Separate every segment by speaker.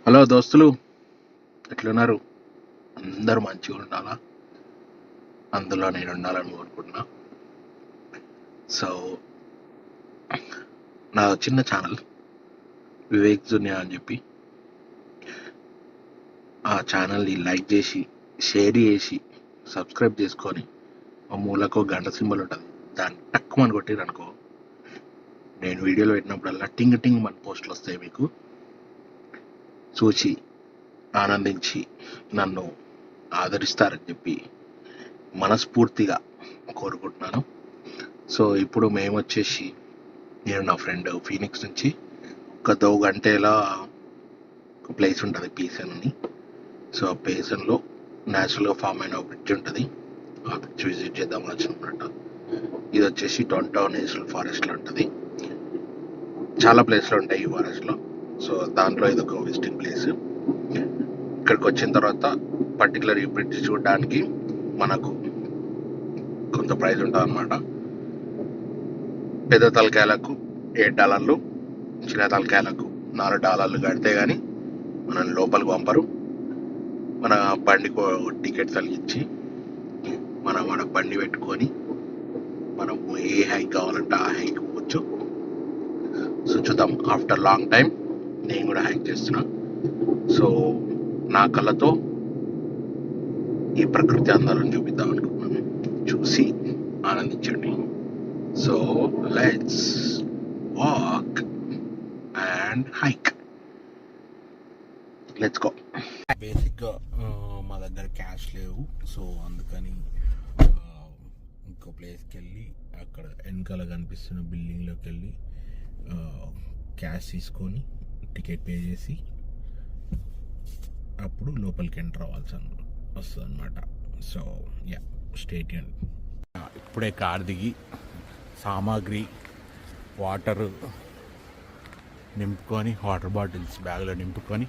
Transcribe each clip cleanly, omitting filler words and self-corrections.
Speaker 1: Hello దోస్తులు, ఎట్లున్నారు? అందరూ మంచిగా ఉండాలా, అందులో నేను ఉండాలని కోరుకుంటున్నా. సో నా చిన్న ఛానల్ వివేక్ జునియా అని చెప్పి, ఆ ఛానల్ని లైక్ చేసి, షేర్ చేసి, సబ్స్క్రైబ్ చేసుకొని, ఆ మూలకు గంట సింబల్ ఉంటుంది, దాన్ని టక్కుమని కొట్టిరు అనుకో, నేను వీడియోలు పెట్టినప్పుడల్లా టింగ్ టింగ్ మన పోస్టులు వస్తాయి. మీకు చూసి ఆనందించి నన్ను ఆదరిస్తారని చెప్పి మనస్ఫూర్తిగా కోరుకుంటున్నాను. సో ఇప్పుడు మేము వచ్చేసి, నేను నా ఫ్రెండ్ ఫీనిక్స్ నుంచి ఒక 2 గంటల ఒక ప్లేస్ ఉంటుంది పీసన్ అని. సో ఆ పీసన్లో న్యాచురల్గా ఫామ్ అయిన ఒక బ్రిడ్జ్ ఉంటుంది, ఆ బ్రిడ్జ్ విజిట్ చేద్దాం వచ్చినట్టు. ఇది వచ్చేసి టొంటో నేషనల్ ఫారెస్ట్లో ఉంటుంది. చాలా ప్లేస్లు ఉంటాయి ఈ ఫారెస్ట్లో, సో దాంట్లో ఇది ఒక విజిటింగ్ ప్లేస్. ఇక్కడికి వచ్చిన తర్వాత పర్టికులర్ ఈ బ్రిడ్జ్ చూడడానికి మనకు కొంత ప్రైజ్ ఉంటుంది అన్నమాట. పెద్ద తలకాయలకు $7, చిన్న తలకాయలకు $4 కడితే కానీ మనల్ని లోపలికి పంపరు. మన బండికి టికెట్ తగిలించి మనం మన బండి పెట్టుకొని మనం ఏ హైక్ కావాలంటే ఆ హైక్ పోవచ్చు. సో చూద్దాం, ఆఫ్టర్ లాంగ్ టైం నేను కూడా హైక్ చేస్తున్నా. సో నా కళ్ళతో ఈ ప్రకృతి అందాలను చూపిద్దాం అనుకుంటున్నాను, చూసి ఆనందించండి. So let's walk and hike, let's go. బేసిక్గా మా దగ్గర క్యాష్ లేవు, సో అందుకని ఇంకో ప్లేస్కి వెళ్ళి అక్కడ వెనకాల కనిపిస్తున్న బిల్డింగ్లోకి వెళ్ళి క్యాష్ తీసుకొని టికెట్ పే చేసి అప్పుడు లోపలికి ఎంటర్ అవ్వాల్సి వస్తుంది అనమాట. So yeah, stay tune. ఇప్పుడే కార్ దిగి సామాగ్రి వాటర్ నింపుకొని, వాటర్ బాటిల్స్ బ్యాగ్లో నింపుకొని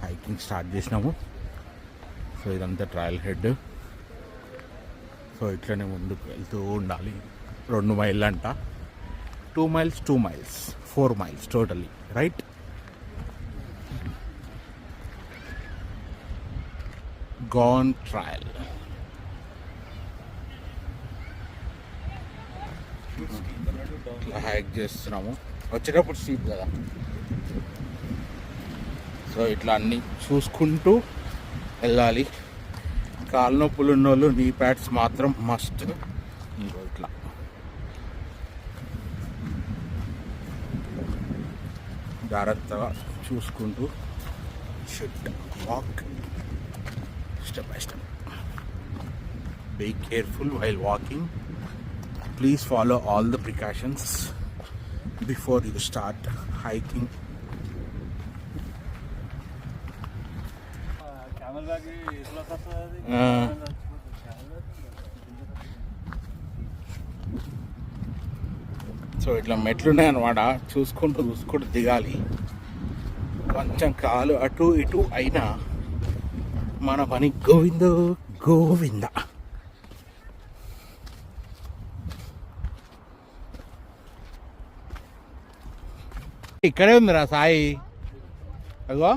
Speaker 1: హైకింగ్ స్టార్ట్ చేసినాము. సో ఇదంతా ట్రయల్ హెడ్. సో ఇట్లనే ముందుకు వెళ్తూ ఉండాలి. 2 మైళ్ళు అంట, 2 miles 2 miles 4 miles totally, right? Gone trial. Hike చేస్తున్నాము, వచ్చేటప్పుడు స్టీప్ కదా, సో ఇట్లా అన్నీ చూసుకుంటూ వెళ్ళాలి. కాళ్ళ నొప్పులు ఉన్న వాళ్ళు నీ ప్యాడ్స్ మాత్రం మస్ట్. ఇట్లా జాగ్రత్తగా చూసుకుంటూ should walk step by step. Be careful while walking. Please follow all the precautions before you start hiking. So ఇట్లా మెట్లున్నాయి అన్నమాట, చూసుకుంటూ దిగాలి. కొంచెం కాలు అటు ఇటు అయినా మన పని గోవింద గోవింద. ఇక్కడే ఉందిరా సాయి, అగో.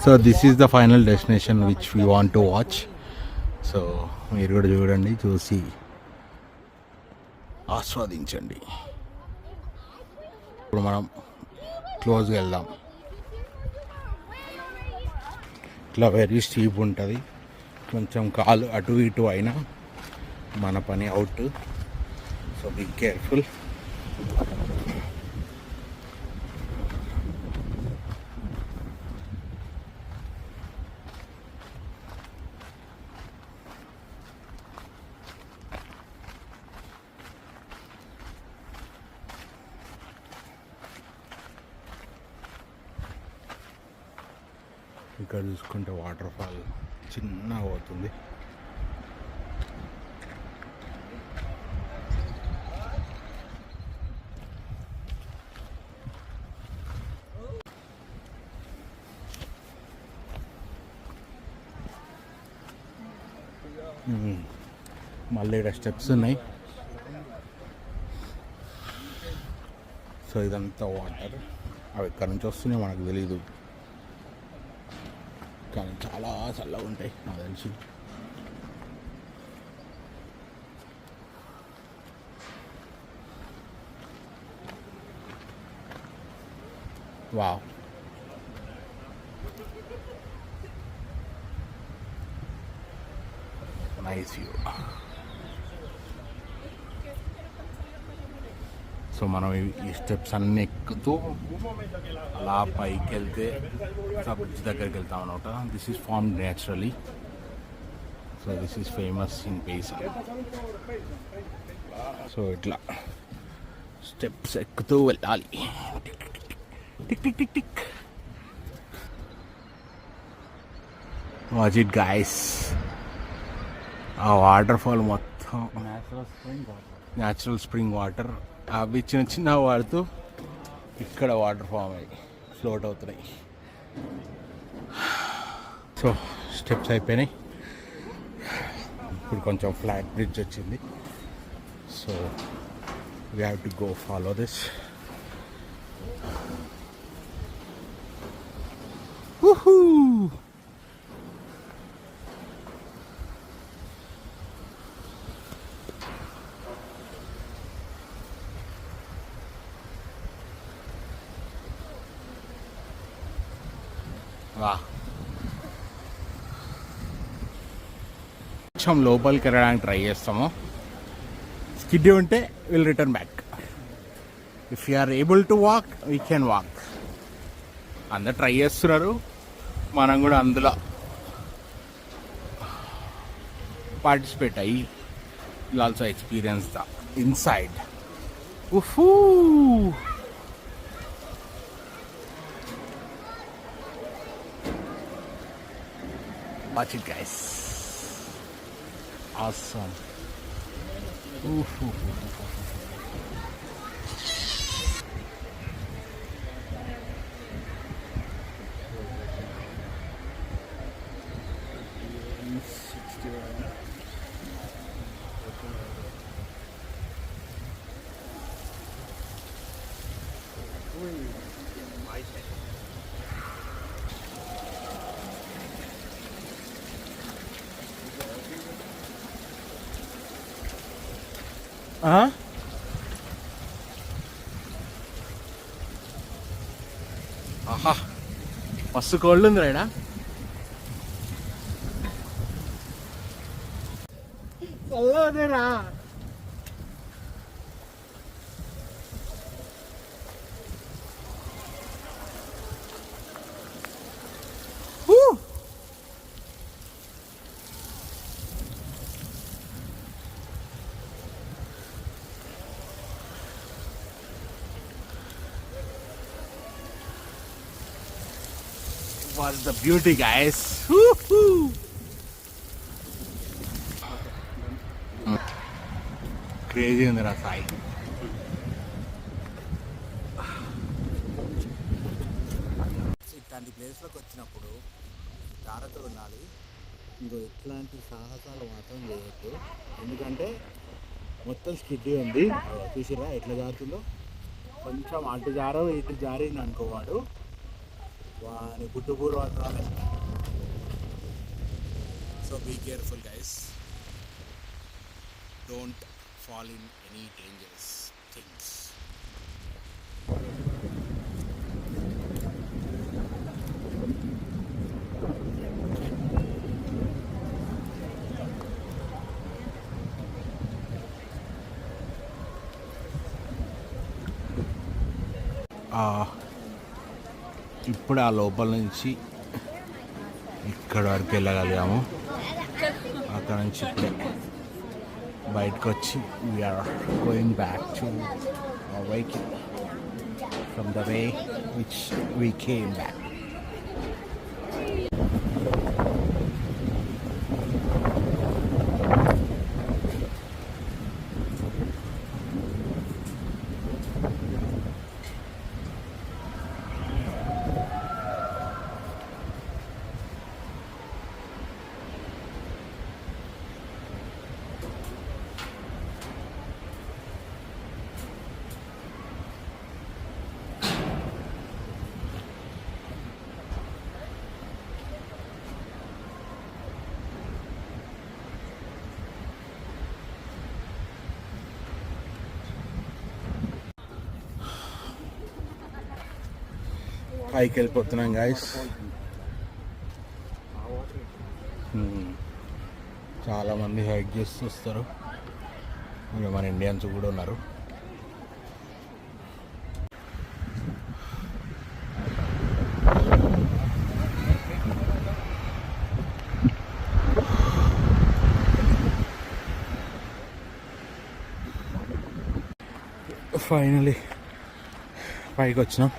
Speaker 1: So this is the final destination which we want to watch. So మీరు కూడా చూడండి, చూసి ఆస్వాదించండి. ఇప్పుడు మనం క్లోజ్గా వెళ్దాం. ఇట్లా వెరీ స్టీప్ ఉంటుంది, కొంచెం కాలు అటు ఇటు అయినా మన పని అవుట్. So be careful. ఇక్కడ చూసుకుంటే వాటర్ ఫాల్ చిన్నగా అవుతుంది. మళ్ళీ ఇక్కడ స్టెప్స్ ఉన్నాయి. సో ఇదంతా వాటర్, అవి ఎక్కడి నుంచి వస్తున్నాయో మనకు తెలీదు, కానీ చాలా చల్లగా ఉంటాయి నాకు తెలిసి. Wow, nice view. సో మనం ఈ స్టెప్స్ అన్నీ ఎక్కుతూ అలా పైకి వెళ్తే బ్రిడ్జ్ దగ్గరికి వెళ్తాం అనమాట. This is formed naturally. So this is famous in పైసల్. సో ఇట్లా స్టెప్స్ ఎక్కుతూ వెళ్ళాలి. Tick tick tick tick. Watch it guys, ఆ వాటర్ ఫాల్ మొత్తం న్యాచురల్ స్ప్రింగ్ వాటర్. అవి చిన్న చిన్న వాడుతూ ఇక్కడ వాటర్ ఫామ్ అయ్యి ఫ్లోట్ అవుతున్నాయి. సో స్టెప్స్ అయిపోయినాయి. ఇప్పుడు కొంచెం ఫ్లాట్ బ్రిడ్జ్ వచ్చింది. So we have to go follow this. కొంచెం లోపలికి వెళ్ళడానికి ట్రై చేస్తాము. స్కిడ్ ఉంటే will return back. If you are able to walk we can walk. అందరు ట్రై చేస్తున్నారు, మనం కూడా అందులో పార్టిసిపేట్ అయ్యి will also experience the inside. Oof, watch it guys, awesome. Oof. ఆహా, మస్తు కోల్డ్ ఉంది రైడా. చల్లదేరా. Was the beauty guys. Crazy ఉంది రా సాయి. ఇట్లాంటి ప్లేస్లోకి వచ్చినప్పుడు జాగ్రత్తగా ఉండాలి. ఇంకో ఇట్లాంటి సాహసాలు మాత్రం చేయొద్దు, ఎందుకంటే మొత్తం స్కిడ్డీ ఉంది. చూసిరా ఎట్లా జారుతుందో. కొంచెం అటు జారో ఇటు జారింది అనుకోవాడు, వాని గుట్టుపూరు మాత్రమే. So be careful guys, don't fall in any dangerous things. ఇప్పుడు ఆ లోపల నుంచి ఇక్కడ వరకు వెళ్ళగలిగాము. అక్కడ నుంచి ఇప్పుడే బయటకు వచ్చి we're going back to vehicle from the way which we came back. పైకి వెళ్ళిపోతున్నాం గాయస్. చాలామంది హైక్ చేస్తూ వస్తారు. మన ఇండియన్స్ కూడా ఉన్నారు. ఫైనలీ పైకి వచ్చినాం.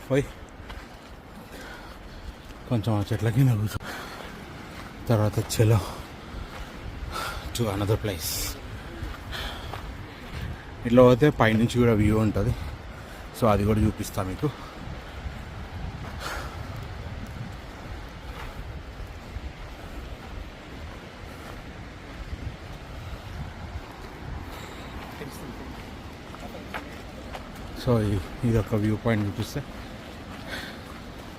Speaker 1: పోయి కొంచెం ఆ చెట్లకి నవ్వుతాం. తర్వాత చలో టు అనదర్ ప్లేస్. ఇట్లా పోతే పైనుంచి కూడా వ్యూ ఉంటుంది. సో అది కూడా చూపిస్తాను మీకు. సో ఇది ఒక వ్యూ పాయింట్ చూపిస్తే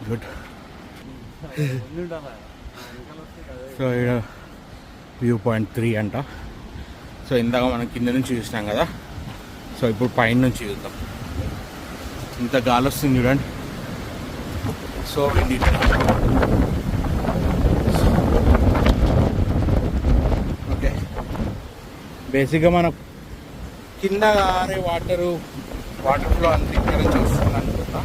Speaker 1: గుడ్. సో ఇక్కడ వ్యూ పాయింట్ 3 అంట. సో ఇందాక మనం కింద నుంచి చూసినాం కదా. సో ఇప్పుడు పైన నుంచి చూద్దాం. ఇంత గాలి వస్తుంది చూడండి. సో ఓకే, బేసిక్గా మనం కింద ఆరే వాటర్ ఫ్లో అంత ఇక్కడ నుంచి వస్తుంది అనుకుంటా.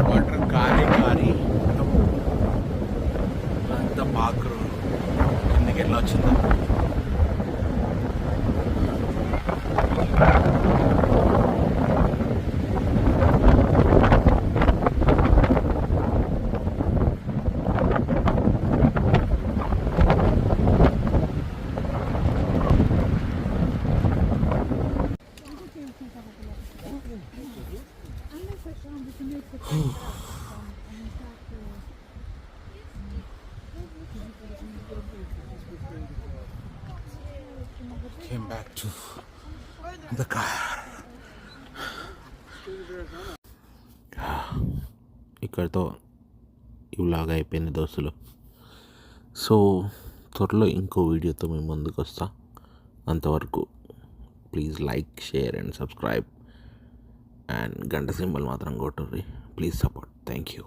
Speaker 1: వాటర్ కారి అంత పాకరు కిందకి వెళ్ళి వచ్చిందా. Came back to the car. ఇక్కడితో ఈ వ్లాగ్ అయిపోయింది దోస్తులు. సో త్వరలో ఇంకో వీడియోతో మేము ముందుకు వస్తా. అంతవరకు please like, share and subscribe and గంట సింబల్ మాత్రం కొట్టుర్రి. Please support. Thank you.